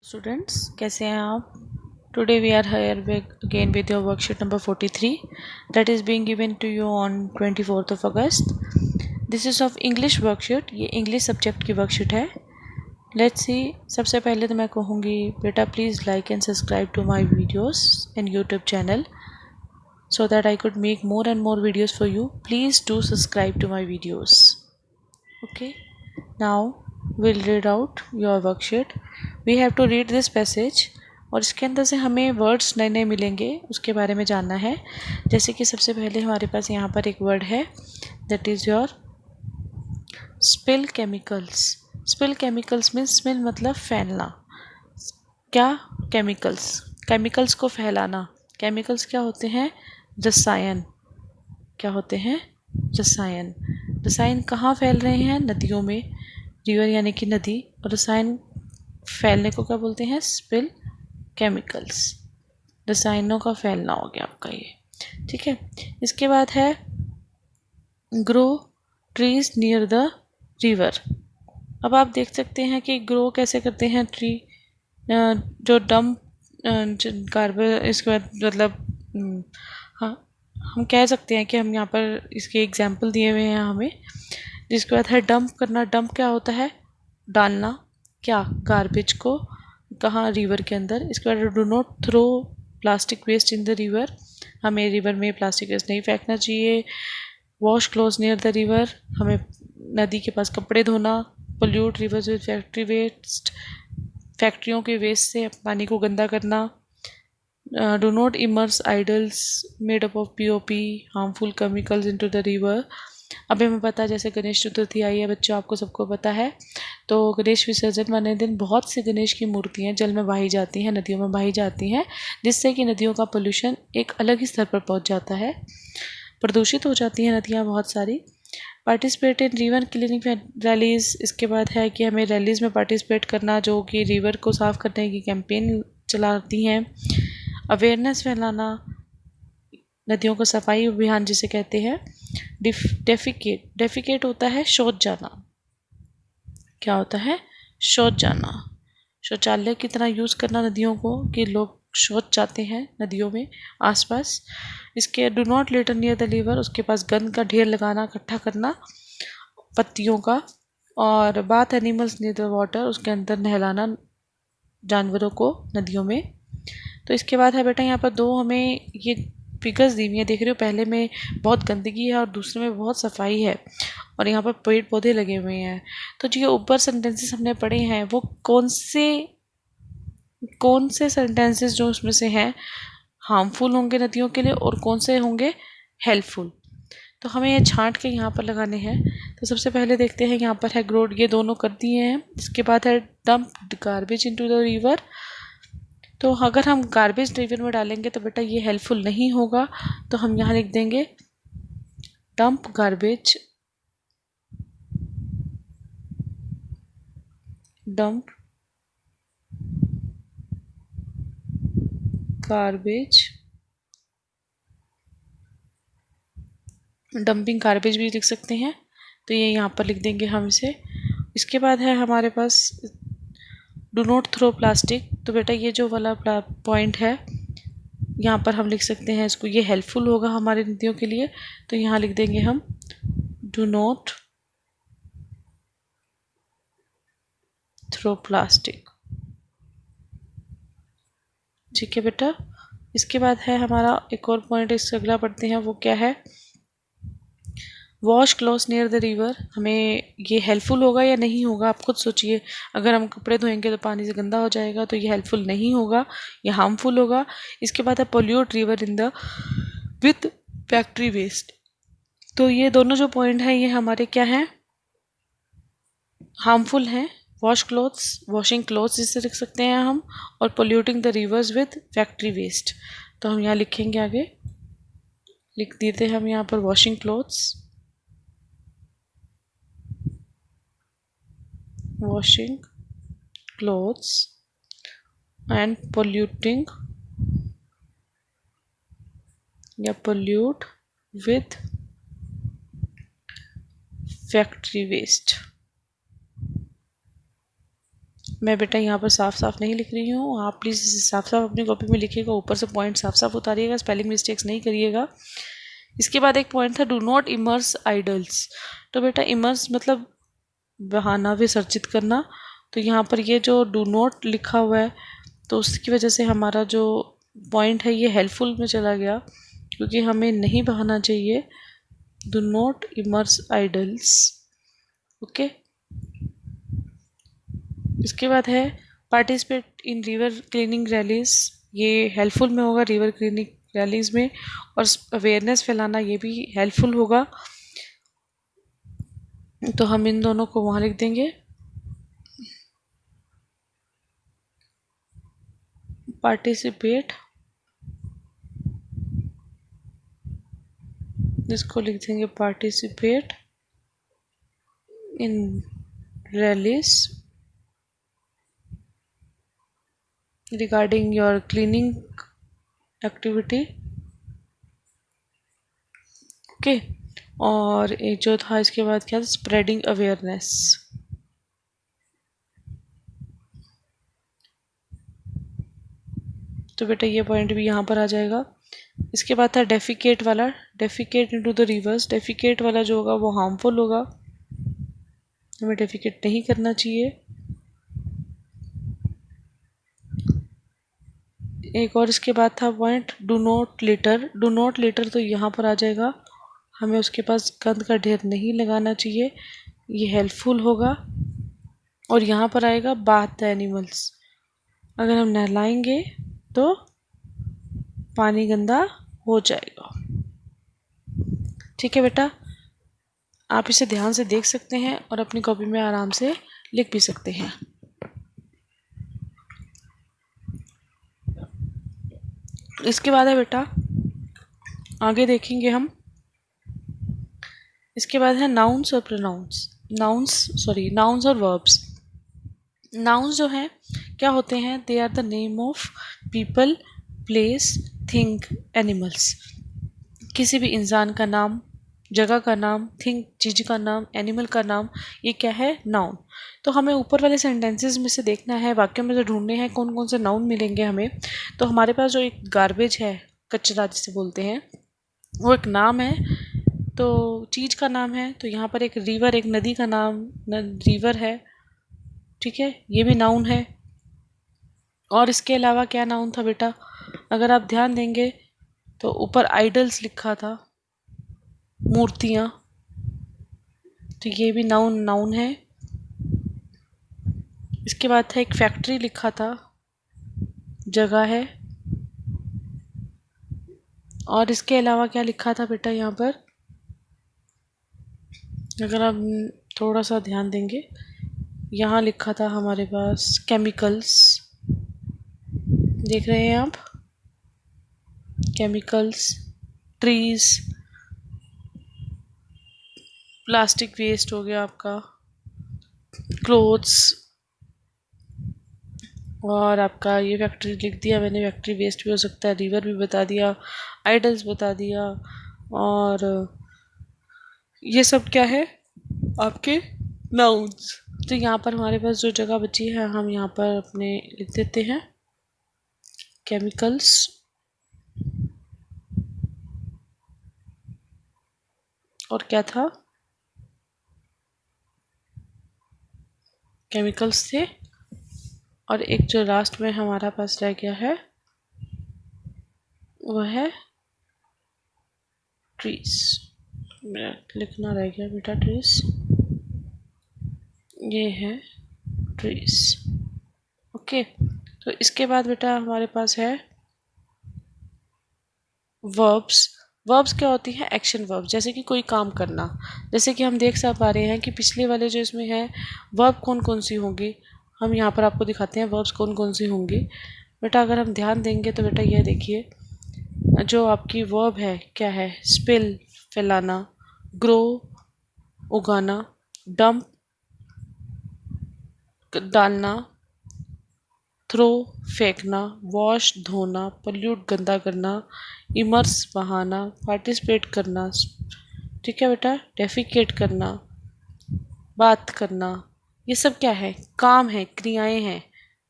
Students, कैसे हैं आप? Today we are here again with your worksheet number 43 that is being given to you on 24th of August. This is of English worksheet. ये English subject की worksheet है. Let's see. सबसे पहले तो मैं कहूँगी बेटा please like and subscribe to my videos in YouTube channel so that I could make more and more videos for you. Please do subscribe to my videos. Okay. Now we'll read out your worksheet. We have to read this passage और इसके अंदर से हमें words नए नए मिलेंगे, उसके बारे में जानना है. जैसे कि सबसे पहले हमारे पास यहाँ पर एक वर्ड है, that is your spill chemicals. Spill chemicals means spill मतलब फैलना. क्या? केमिकल्स. केमिकल्स को फैलाना. केमिकल्स क्या होते हैं? रसायन. क्या होते हैं? रसायन. रसायन कहाँ फैल रहे हैं? नदियों में. रिवर यानी कि नदी. और रसायन फैलने को क्या बोलते हैं? Spill chemicals. रसायनों का फैलना हो गया आपका ये. ठीक है. इसके बाद है grow trees near the river. अब आप देख सकते हैं कि ग्रो कैसे करते हैं ट्री. जो डंप कार्बन, इसके बाद मतलब हाँ, हम कह सकते हैं कि हम यहाँ पर इसके एग्जाम्पल दिए हुए हैं हमें. जिसके बाद है डंप करना. डंप क्या होता है? डालना. क्या? गार्बेज को. कहाँ? रिवर के अंदर. इसके बाद do not throw plastic waste in the river. हमें रिवर में प्लास्टिक वेस्ट नहीं फेंकना चाहिए. Wash clothes near the river. हमें नदी के पास कपड़े धोना. Pollute rivers with factory waste. फैक्ट्रियों के वेस्ट से पानी को गंदा करना. Do not immerse idols made up of POP harmful chemicals into the river. अभी हमें पता है जैसे गणेश चतुर्थी आई है बच्चों, आपको सबको पता है. तो गणेश विसर्जन वाले दिन बहुत सी गणेश की मूर्तियाँ जल में बहाई जाती हैं, नदियों में बहाई जाती हैं, जिससे कि नदियों का पोल्यूशन एक अलग ही स्तर पर पहुंच जाता है. प्रदूषित हो जाती हैं नदियाँ बहुत सारी. Participate in river cleaning rallies. इसके बाद है कि हमें रैलीज़ में पार्टिसिपेट करना जो कि रिवर को साफ़ करने की कैंपेन चलाती हैं. अवेयरनेस फैलाना. नदियों का सफाई अभियान जिसे कहते हैं. डेफिकेट. डेफिकेट होता है शौच जाना. क्या होता है? शौच जाना. शौचालय की तरह यूज़ करना नदियों को कि लोग शौच जाते हैं नदियों में आसपास. इसके do not litre near the river. उसके पास गंद का ढेर लगाना, इकट्ठा करना पत्तियों का. और bath animals near the water. उसके अंदर नहलाना जानवरों को नदियों में. तो इसके बाद है बेटा यहाँ पर दो हमें ये फिगर्स दी हुई है, देख रहे हो. पहले में बहुत गंदगी है और दूसरे में बहुत सफाई है और यहाँ पर पेड़ पौधे लगे हुए हैं. तो जो ऊपर सेंटेंसेस हमने पढ़े हैं वो कौन से सेंटेंसेस जो उसमें से हैं हार्मफुल होंगे नदियों के लिए और कौन से होंगे हेल्पफुल. तो हमें ये छांट के यहाँ पर लगाने हैं. तो सबसे पहले देखते हैं यहाँ पर है ग्रोड. ये दोनों कर दिए हैं. इसके बाद है dump garbage into the river. तो अगर हम गार्बेज रिवर में डालेंगे तो बेटा ये हेल्पफुल नहीं होगा. तो हम यहाँ लिख देंगे dump garbage. Dump garbage. Dumping garbage भी लिख सकते हैं. तो ये यहाँ पर लिख देंगे हम इसे. इसके बाद है हमारे पास डू नॉट थ्रो प्लास्टिक. तो बेटा ये जो वाला पॉइंट है यहाँ पर हम लिख सकते हैं इसको. ये हेल्पफुल होगा हमारी नदियों के लिए. तो यहाँ लिख देंगे हम डू नॉट थ्रो प्लास्टिक. ठीक है बेटा. इसके बाद है हमारा एक और पॉइंट. इससे अगला पढ़ते हैं. वो क्या है? Wash cloth near the river. हमें ये हेल्पफुल होगा या नहीं होगा, आप खुद सोचिए. अगर हम कपड़े धोएंगे तो पानी से गंदा हो जाएगा, तो ये हेल्पफुल नहीं होगा, ये हार्मफुल होगा. इसके बाद है pollute river in the with factory waste. तो ये दोनों जो पॉइंट हैं ये हमारे क्या हैं? हार्मफुल हैं. वॉश क्लोथ्स, वॉशिंग क्लोथ्स जिसे लिख सकते हैं हम. और polluting the rivers with factory waste. तो हम यहाँ लिखेंगे आगे. लिख देते हैं हम यहाँ पर washing clothes. washing clothes and polluting या pollute with factory waste. मैं बेटा यहाँ पर साफ साफ नहीं लिख रही हूँ, आप प्लीज़ इसे साफ साफ अपनी कॉपी में लिखिएगा, ऊपर से पॉइंट साफ साफ उतारिएगा, स्पेलिंग मिस्टेक्स नहीं करिएगा। इसके बाद एक पॉइंट था डू नॉट इमर्स आइडल्स। तो बेटा इमर्स मतलब बहाना, विसर्जित करना। तो यहाँ पर ये जो डू नॉट लिखा हुआ है तो उसकी वजह से हमारा जो पॉइंट है ये हेल्पफुल में चला गया, क्योंकि हमें नहीं बहाना चाहिए। Do not immerse idols. Okay. इसके बाद है participate in river cleaning rallies. ये हेल्पफुल में होगा रिवर क्लीनिंग रैलीज में, और अवेयरनेस फैलाना ये भी हेल्पफुल होगा। तो हम इन दोनों को वहाँ लिख देंगे। पार्टिसिपेट, इसको लिख देंगे participate in rallies regarding your cleaning activity. Okay. और एक जो था इसके बाद क्या था, स्प्रेडिंग अवेयरनेस। तो बेटा ये पॉइंट भी यहाँ पर आ जाएगा। इसके बाद था डेफिकेट वाला, defecate into the reverse. Defecate वाला जो होगा वो हार्मफुल होगा, हमें डेफिकेट नहीं करना चाहिए। एक और इसके बाद था point do not litre. Do not litre तो यहाँ पर आ जाएगा, हमें उसके पास गंद का ढेर नहीं लगाना चाहिए, ये हेल्पफुल होगा। और यहाँ पर आएगा बाथ द एनिमल्स, अगर हम नहलाएंगे तो पानी गंदा हो जाएगा। ठीक है बेटा, आप इसे ध्यान से देख सकते हैं और अपनी कॉपी में आराम से लिख भी सकते हैं। इसके बाद है बेटा, आगे देखेंगे हम। इसके बाद है नाउन्स और प्रोनाउंस। नाउन्स और वर्ब्स। नाउन्स जो हैं क्या होते हैं, they are the name of people, place, thing, animals. किसी भी इंसान का नाम, जगह का नाम, थिंग चीज़ का नाम, एनिमल का नाम, ये क्या है, नाउन। तो हमें ऊपर वाले सेंटेंसेस में से देखना है, वाक्यों में से ढूंढने हैं कौन कौन से नाउन मिलेंगे हमें। तो हमारे पास जो एक गार्बेज है, कचरा जिसे बोलते हैं, वो एक नाम है, तो चीज़ का नाम है। तो यहाँ पर एक रिवर, एक नदी का नाम रिवर है, ठीक है, ये भी नाउन है। और इसके अलावा क्या नाउन था बेटा, अगर आप ध्यान देंगे तो ऊपर आइडल्स लिखा था, मूर्तियाँ, तो ये भी नाउन है। इसके बाद था एक फैक्ट्री लिखा था, जगह है। और इसके अलावा क्या लिखा था बेटा यहाँ पर, अगर आप थोड़ा सा ध्यान देंगे, यहाँ लिखा था हमारे पास केमिकल्स, देख रहे हैं आप, केमिकल्स, ट्रीज, प्लास्टिक वेस्ट हो गया आपका, क्लोथ्स, और आपका ये फैक्ट्री लिख दिया मैंने, फैक्ट्री वेस्ट भी हो सकता है, रिवर भी बता दिया, आइडल्स बता दिया, और ये सब क्या है, आपके नाउन्स। तो यहाँ पर हमारे पास जो जगह बची है हम यहाँ पर अपने लिख देते हैं केमिकल्स, और क्या था, केमिकल्स थे। और एक जो लास्ट में हमारा पास रह गया है वह है ट्रीज। मेरा लिखना रह गया बेटा, ट्रीज, ये है ट्रीज। ओके। तो इसके बाद बेटा हमारे पास है वर्ब्स। वर्ब्स क्या होती हैं, एक्शन वर्ब, जैसे कि कोई काम करना। जैसे कि हम देख सा पा रहे हैं कि पिछले वाले जो इसमें है वर्ब कौन कौन सी होंगी, हम यहाँ पर आपको दिखाते हैं वर्ब्स कौन कौन सी होंगी। बेटा अगर हम ध्यान देंगे तो बेटा ये देखिए, जो आपकी वर्ब है क्या है, स्पिल फैलाना, ग्रो उगाना, डंप डालना, थ्रो फेंकना, वॉश धोना, पोल्यूट गंदा करना, इमर्स बहाना, पार्टिसिपेट करना, ठीक है बेटा, डेफिकेट करना, बात करना, ये सब क्या है, काम है, क्रियाएं हैं,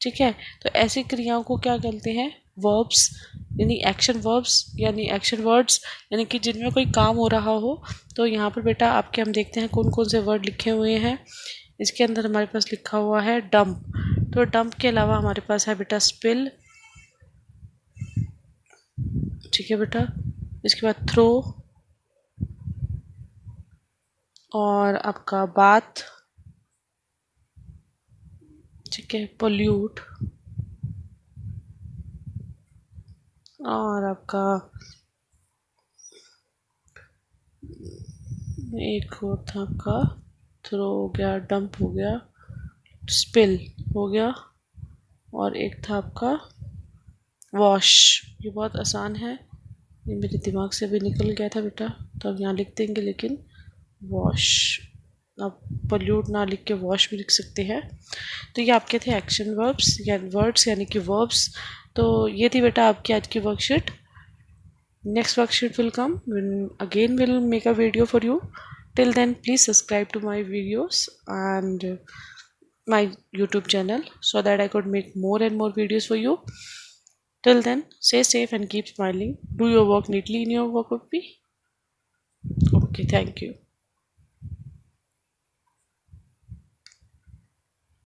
ठीक है। तो ऐसी क्रियाओं को क्या कहते हैं, वर्ब्स, यानी एक्शन वर्ब्स, यानी एक्शन वर्ड्स, यानी कि जिनमें कोई काम हो रहा हो। तो यहाँ पर बेटा आपके हम देखते हैं कौन कौन से वर्ड लिखे हुए हैं। इसके अंदर हमारे पास लिखा हुआ है डंप, तो डंप के अलावा हमारे पास है बेटा स्पिल, ठीक है बेटा। इसके बाद थ्रो, और आपका बाथ, ठीक है, पोल्यूट, और आपका एक और था आपका थ्रो हो गया, डंप हो गया, स्पिल हो गया, और एक था आपका वॉश। ये बहुत आसान है, ये मेरे दिमाग से भी निकल गया था बेटा, तो अब यहाँ लिख देंगे, लेकिन वॉश, आप पोल्यूट ना लिख के वॉश भी लिख सकते हैं। तो ये आपके थे एक्शन वर्ब्स या वर्ड्स, यानी कि वर्ब्स। तो ये थी बेटा आपकी आज की worksheet. Next worksheet will come when again we'll make a video for you. Till then, please subscribe to my videos and my YouTube channel so that I could make more and more videos for you. Till then, stay safe and keep smiling. Do your work neatly in your work with me. Okay, thank you.